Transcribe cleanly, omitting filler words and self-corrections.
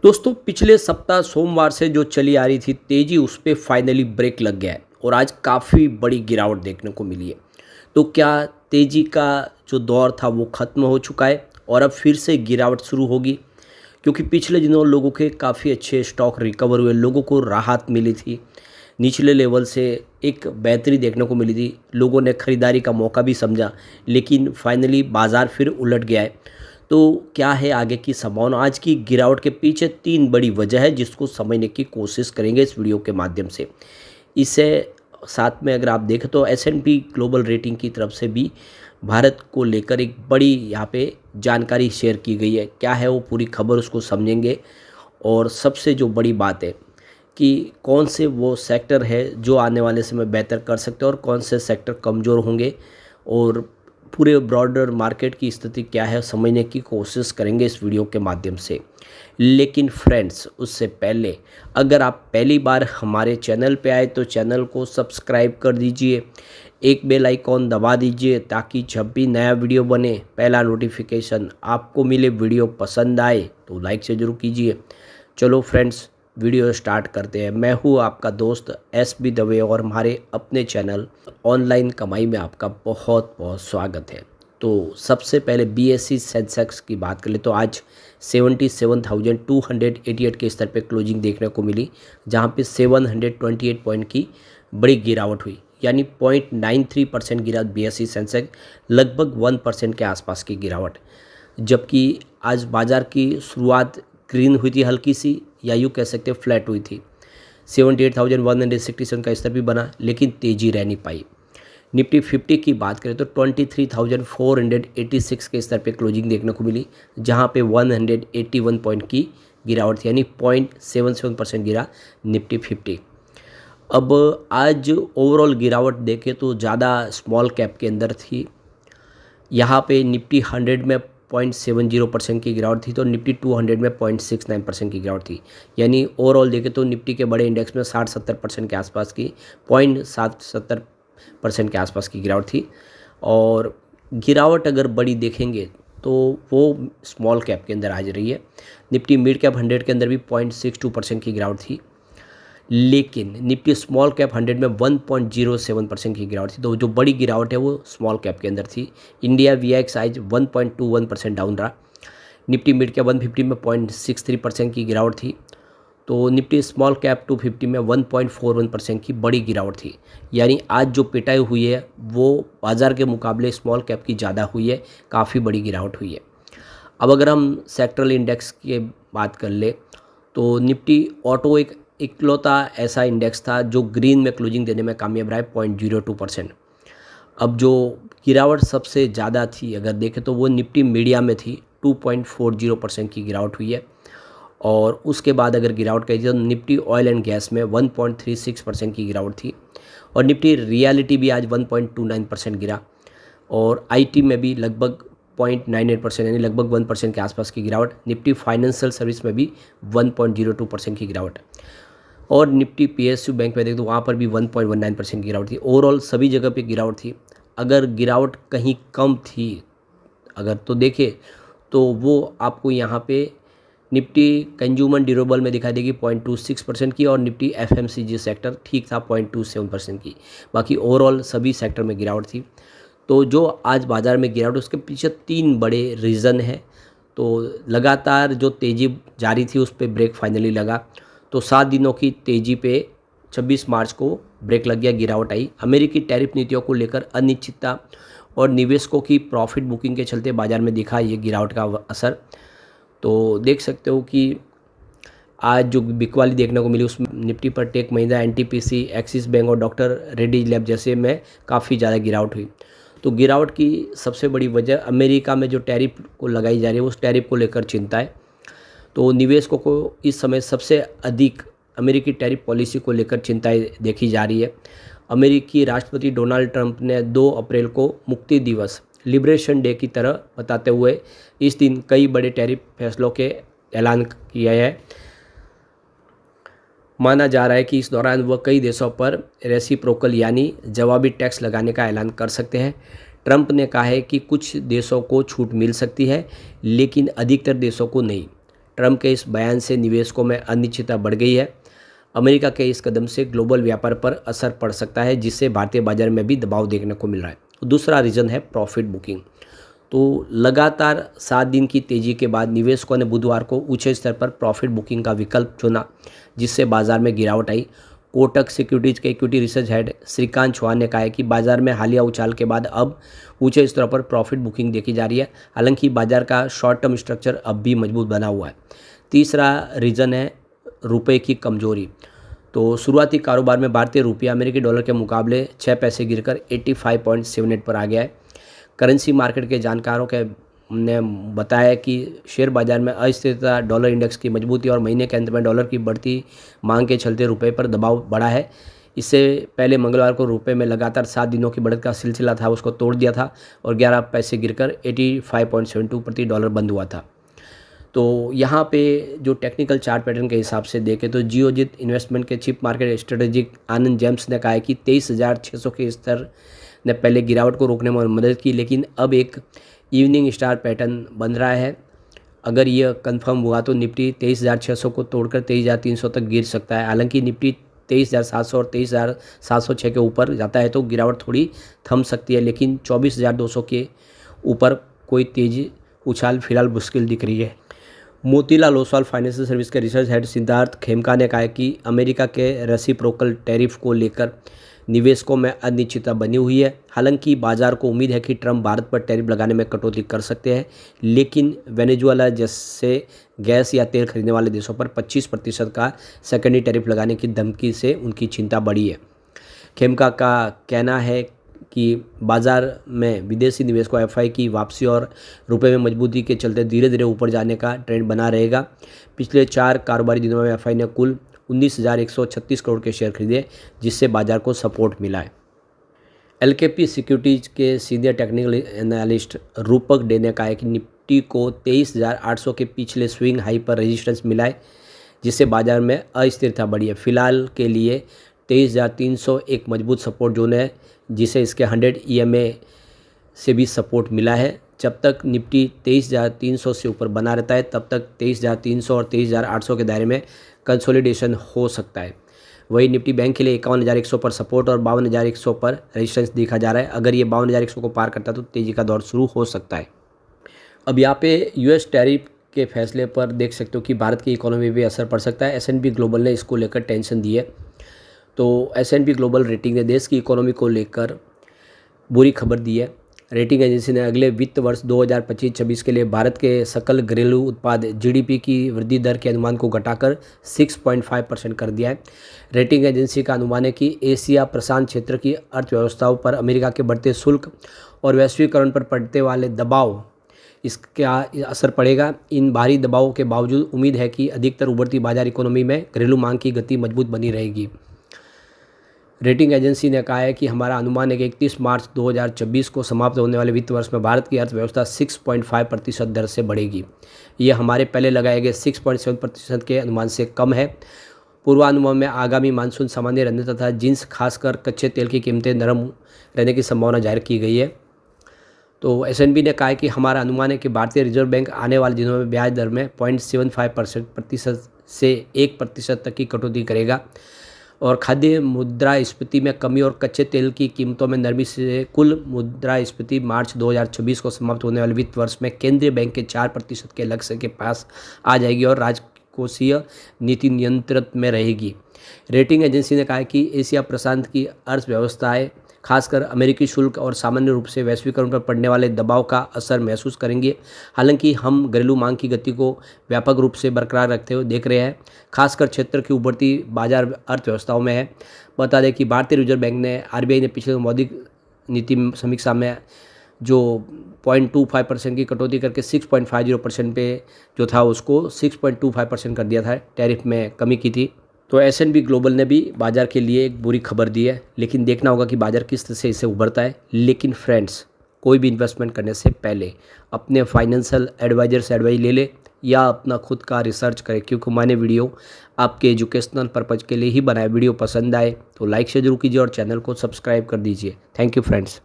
दोस्तों पिछले सप्ताह सोमवार से जो चली आ रही थी तेजी उस पे फाइनली ब्रेक लग गया है और आज काफ़ी बड़ी गिरावट देखने को मिली है। तो क्या तेजी का जो दौर था वो ख़त्म हो चुका है और अब फिर से गिरावट शुरू होगी? क्योंकि पिछले दिनों लोगों के काफ़ी अच्छे स्टॉक रिकवर हुए, लोगों को राहत मिली थी, निचले लेवल से एक बेहतरी देखने को मिली थी, लोगों ने ख़रीदारी का मौका भी समझा, लेकिन फाइनली बाज़ार फिर उलट गया है। तो क्या है आगे की संभावना? आज की गिरावट के पीछे 3 बड़ी वजह है जिसको समझने की कोशिश करेंगे इस वीडियो के माध्यम से। इससे साथ में अगर आप देखें तो एस&पी ग्लोबल रेटिंग की तरफ से भी भारत को लेकर एक बड़ी यहाँ पे जानकारी शेयर की गई है। क्या है वो पूरी खबर, उसको समझेंगे। और सबसे जो बड़ी बात है कि कौन से वो सेक्टर है जो आने वाले समय बेहतर कर सकते हैं और कौन से सेक्टर कमज़ोर होंगे, और पूरे ब्रॉडर मार्केट की स्थिति क्या है समझने की कोशिश करेंगे इस वीडियो के माध्यम से। लेकिन फ्रेंड्स, उससे पहले अगर आप पहली बार हमारे चैनल पे आए तो चैनल को सब्सक्राइब कर दीजिए, एक बेल आइकॉन दबा दीजिए ताकि जब भी नया वीडियो बने पहला नोटिफिकेशन आपको मिले। वीडियो पसंद आए तो लाइक से ज़रूर कीजिए। चलो फ्रेंड्स, वीडियो स्टार्ट करते हैं। मैं हूँ आपका दोस्त SB दवे और हमारे अपने चैनल ऑनलाइन कमाई में आपका बहुत बहुत स्वागत है। तो सबसे पहले BSE सेंसेक्स की बात कर ले तो आज 77,288 के स्तर पे क्लोजिंग देखने को मिली, जहाँ पे 728 पॉइंट की बड़ी गिरावट हुई, यानी 0.93% गिरा BSE सेंसेक्स, लगभग 1% के आसपास की गिरावट। जबकि आज बाज़ार की शुरुआत ग्रीन हुई थी, हल्की सी, या यूँ कह सकते हैं फ्लैट हुई थी। 78,167 का स्तर भी बना, लेकिन तेज़ी रह नहीं पाई। निफ्टी 50 की बात करें तो 23,486 के स्तर पे क्लोजिंग देखने को मिली, जहां पे 181 पॉइंट की गिरावट थी, यानी 0.77% गिरा निफ्टी 50। अब आज ओवरऑल गिरावट देखें तो ज़्यादा स्मॉल कैप के अंदर थी। यहाँ पे निफ्टी 100 में 0.70% की गिरावट थी, तो निफ्टी 200 में 0.69% की गिरावट थी। यानी ओवरऑल देखें तो निफ्टी के बड़े इंडेक्स में 60-70% के आसपास की 0.77% के आसपास की गिरावट थी। और गिरावट अगर बड़ी देखेंगे तो वो स्मॉल कैप के अंदर आ रही है। निफ्टी मिड कैप 100 के अंदर भी 0.62% की गिरावट थी, लेकिन निफ्टी स्मॉल कैप 100 में 1.07% की गिरावट थी। तो जो बड़ी गिरावट है वो स्मॉल कैप के अंदर थी। इंडिया VIX आज 1.21% डाउन रहा। निफ्टी मिड कैप 150 में 0.63% की गिरावट थी। तो निफ्टी स्मॉल कैप 250 में 1.41% की बड़ी गिरावट थी। यानी आज जो पिटाई हुई है वो बाज़ार के मुकाबले स्मॉल कैप की ज़्यादा हुई है, काफ़ी बड़ी गिरावट हुई है। अब अगर हम सेक्टरल इंडेक्स की बात कर ले तो निफ्टी ऑटो एक इकलौता ऐसा इंडेक्स था जो ग्रीन में क्लोजिंग देने में कामयाब रहा है, 0.02%। अब जो गिरावट सबसे ज़्यादा थी अगर देखें तो वो निफ्टी मीडिया में थी, 2.40% की गिरावट हुई है। और उसके बाद अगर गिरावट कही तो निफ्टी ऑयल एंड गैस में 1.36% की गिरावट थी। और निफ्टी रियलिटी भी आज 1.29% गिरा। और IT में भी लगभग 0.98%, यानी लगभग 1% के आसपास की गिरावट। निफ्टी फाइनेंशियल सर्विस में भी 1.02% की गिरावट। और निफ्टी PSU बैंक में देखें तो वहाँ पर भी 1.19% की गिरावट थी। ओवरऑल सभी जगह पे गिरावट थी। अगर गिरावट कहीं कम थी अगर तो देखें तो वो आपको यहाँ पे निफ्टी कंज्यूमर ड्यूरेबल में दिखाई देगी 0.26% की, और निफ्टी FMCG सेक्टर ठीक था 0.27% की। बाकी ओवरऑल सभी सेक्टर में गिरावट थी। तो जो आज बाज़ार में गिरावट उसके पीछे 3 बड़े रीज़न है। तो लगातार जो तेज़ी जारी थी उस पर ब्रेक फाइनली लगा। तो 7 दिनों की तेज़ी पे 26 मार्च को ब्रेक लग गया, गिरावट आई। अमेरिकी टैरिफ नीतियों को लेकर अनिश्चितता और निवेशकों की प्रॉफिट बुकिंग के चलते बाज़ार में दिखा ये गिरावट का असर। तो देख सकते हो कि आज जो बिकवाली देखने को मिली उसमें निफ्टी पर टेक महिंद्रा, NTPC, एक्सिस बैंक और डॉक्टर रेड्डी लैब जैसे में काफ़ी ज़्यादा गिरावट हुई। तो गिरावट की सबसे बड़ी वजह अमेरिका में जो टैरिफ को लगाई जा रही है उस टैरिफ को लेकर चिंता है। तो निवेशकों को इस समय सबसे अधिक अमेरिकी टैरिफ पॉलिसी को लेकर चिंताएं देखी जा रही है। अमेरिकी राष्ट्रपति डोनाल्ड ट्रंप ने 2 अप्रैल को मुक्ति दिवस, लिबरेशन डे की तरह बताते हुए इस दिन कई बड़े टैरिफ फैसलों के ऐलान किया है। माना जा रहा है कि इस दौरान वह कई देशों पर रेसिप्रोकल यानी जवाबी टैक्स लगाने का ऐलान कर सकते हैं। ट्रंप ने कहा है कि कुछ देशों को छूट मिल सकती है लेकिन अधिकतर देशों को नहीं। ट्रंप के इस बयान से निवेशकों में अनिश्चितता बढ़ गई है। अमेरिका के इस कदम से ग्लोबल व्यापार पर असर पड़ सकता है, जिससे भारतीय बाजार में भी दबाव देखने को मिल रहा है। दूसरा रीज़न है प्रॉफिट बुकिंग। तो लगातार 7 दिन की तेज़ी के बाद निवेशकों ने बुधवार को ऊंचे स्तर पर प्रॉफिट बुकिंग का विकल्प चुना, जिससे बाजार में गिरावट आई। कोटक सिक्योरिटीज के equity research head Shrikant Chauhan ने कहा है कि बाजार में हालिया उछाल के बाद अब ऊंचे स्तरों पर प्रॉफिट बुकिंग देखी जा रही है। हालांकि बाजार का शॉर्ट टर्म स्ट्रक्चर अब भी मजबूत बना हुआ है। तीसरा रीज़न है रुपए की कमजोरी। तो शुरुआती कारोबार में भारतीय रुपया अमेरिकी डॉलर के मुकाबले 6 पैसे गिरकर 85.78 पर आ गया है। करेंसी मार्केट के जानकारों के ने बताया कि शेयर बाजार में अस्थिरता, डॉलर इंडेक्स की मजबूती और महीने के अंत में डॉलर की बढ़ती मांग के चलते रुपए पर दबाव बढ़ा है। इससे पहले मंगलवार को रुपए में लगातार 7 दिनों की बढ़त का सिलसिला था, उसको तोड़ दिया था और 11 पैसे गिरकर 85.72 प्रति डॉलर बंद हुआ था। तो यहाँ पे जो टेक्निकल चार्ट पैटर्न के हिसाब से देखें तो जियोजित इन्वेस्टमेंट के चीफ मार्केट स्ट्रेटेजिक आनंद जेम्स ने कहा है कि 23,600 के स्तर ने पहले गिरावट को रोकने में मदद की, लेकिन अब एक इवनिंग स्टार पैटर्न बन रहा है। अगर यह कंफर्म हुआ तो निफ्टी 23,600 को तोड़कर 23,300 तक गिर सकता है। हालांकि निफ्टी 23,700 और 23,706 के ऊपर जाता है तो गिरावट थोड़ी थम सकती है, लेकिन 24,200 के ऊपर कोई तेज़ी उछाल फिलहाल मुश्किल दिख रही है। मोतीलाल ओसवाल फाइनेंशियल सर्विस के रिसर्च हेड सिद्धार्थ खेमका ने कहा है कि अमेरिका के रेसिप्रोकल टैरिफ को लेकर निवेशकों में अनिश्चितता बनी हुई है। हालांकि बाजार को उम्मीद है कि ट्रंप भारत पर टैरिफ लगाने में कटौती कर सकते हैं, लेकिन वेनेजुएला जैसे गैस या तेल खरीदने वाले देशों पर 25% का सेकेंडरी टैरिफ लगाने की धमकी से उनकी चिंता बढ़ी है। खेमका का कहना है कि बाजार में विदेशी निवेशकों एफआई की वापसी और रुपए में मजबूती के चलते धीरे धीरे ऊपर जाने का ट्रेंड बना रहेगा। पिछले 4 कारोबारी दिनों में एफआई ने कुल 19,136 करोड़ के शेयर खरीदे, जिससे बाजार को सपोर्ट मिला है। एलकेपी सिक्योरिटीज के सीनियर टेक्निकल एनालिस्ट रूपक डे ने कहा है कि निफ्टी को 23,800 के पिछले स्विंग हाई पर रेजिस्टेंस मिला है, जिससे बाजार में अस्थिरता बढ़ी है। फिलहाल के लिए 23,300 एक मजबूत सपोर्ट जोन है, जिसे इसके 100 EMA से भी सपोर्ट मिला है। जब तक निफ्टी 23,300 से ऊपर बना रहता है तब तक 23,300 और 23,800 के दायरे में कंसोलिडेशन हो सकता है। वही निफ्टी बैंक के लिए 51,100 पर सपोर्ट और 52,100 पर रेजिस्टेंस देखा जा रहा है। अगर ये 52,100 को पार करता है तो तेज़ी का दौर शुरू हो सकता है। अब यहाँ पे यूएस टैरिफ के फैसले पर देख सकते हो कि भारत की इकोनॉमी पे असर पड़ सकता है। S&P ग्लोबल ने इसको लेकर टेंशन दी है। तो S&P ग्लोबल रेटिंग ने देश की इकोनॉमी को लेकर बुरी खबर दी है। रेटिंग एजेंसी ने अगले वित्त वर्ष 2025-26 के लिए भारत के सकल घरेलू उत्पाद GDP की वृद्धि दर के अनुमान को घटाकर 6.5% कर दिया है। रेटिंग एजेंसी का अनुमान है कि एशिया प्रशांत क्षेत्र की अर्थव्यवस्थाओं पर अमेरिका के बढ़ते शुल्क और वैश्वीकरण पर पड़ने वाले दबाव इसका असर पड़ेगा। इन भारी दबावों के बावजूद उम्मीद है कि अधिकतर उभरती बाजार इकोनॉमी में घरेलू मांग की गति मजबूत बनी रहेगी। रेटिंग एजेंसी ने कहा है कि हमारा अनुमान है कि 31 मार्च 2026 को समाप्त होने वाले वित्त वर्ष में भारत की अर्थव्यवस्था 6.5% दर से बढ़ेगी। यह हमारे पहले लगाए गए 6.7% के अनुमान से कम है। पूर्वानुमान में आगामी मानसून सामान्य रहने तथा जिन्स खासकर कच्चे तेल की कीमतें नरम रहने की संभावना जाहिर की गई है। तो S&P ने कहा है कि हमारा अनुमान है कि भारतीय रिजर्व बैंक आने वाले दिनों में ब्याज दर में 0.75% से 1% तक की कटौती करेगा और खाद्य मुद्रास्फीति में कमी और कच्चे तेल की कीमतों में नरमी से कुल मुद्रास्फीति मार्च 2026 को समाप्त होने वाले वित्त वर्ष में केंद्रीय बैंक के 4% के लक्ष्य के पास आ जाएगी और राजकोषीय नीति नियंत्रित में रहेगी। रेटिंग एजेंसी ने कहा है कि एशिया प्रशांत की अर्थव्यवस्थाएं खासकर अमेरिकी शुल्क और सामान्य रूप से वैश्वीकरण पर पड़ने वाले दबाव का असर महसूस करेंगे। हालांकि हम घरेलू मांग की गति को व्यापक रूप से बरकरार रखते हुए देख रहे हैं, खासकर क्षेत्र की उभरती बाजार अर्थव्यवस्थाओं में है। बता दें कि भारतीय रिजर्व बैंक ने RBI ने पिछले मौद्रिक नीति समीक्षा में जो 0.25% की कटौती करके 6.50% पे जो था उसको 6.25% कर दिया था, टैरिफ में कमी की थी। तो S&P ग्लोबल ने भी बाजार के लिए एक बुरी खबर दी है, लेकिन देखना होगा कि बाजार किस तरह से इसे उभरता है। लेकिन फ्रेंड्स, कोई भी इन्वेस्टमेंट करने से पहले अपने फाइनेंशियल एडवाइजर से एडवाइस ले ले या अपना खुद का रिसर्च करें, क्योंकि मैंने वीडियो आपके एजुकेशनल पर्पज़ के लिए ही बनाया। वीडियो पसंद आए तो लाइक से जरूर कीजिए और चैनल को सब्सक्राइब कर दीजिए। Thank you friends.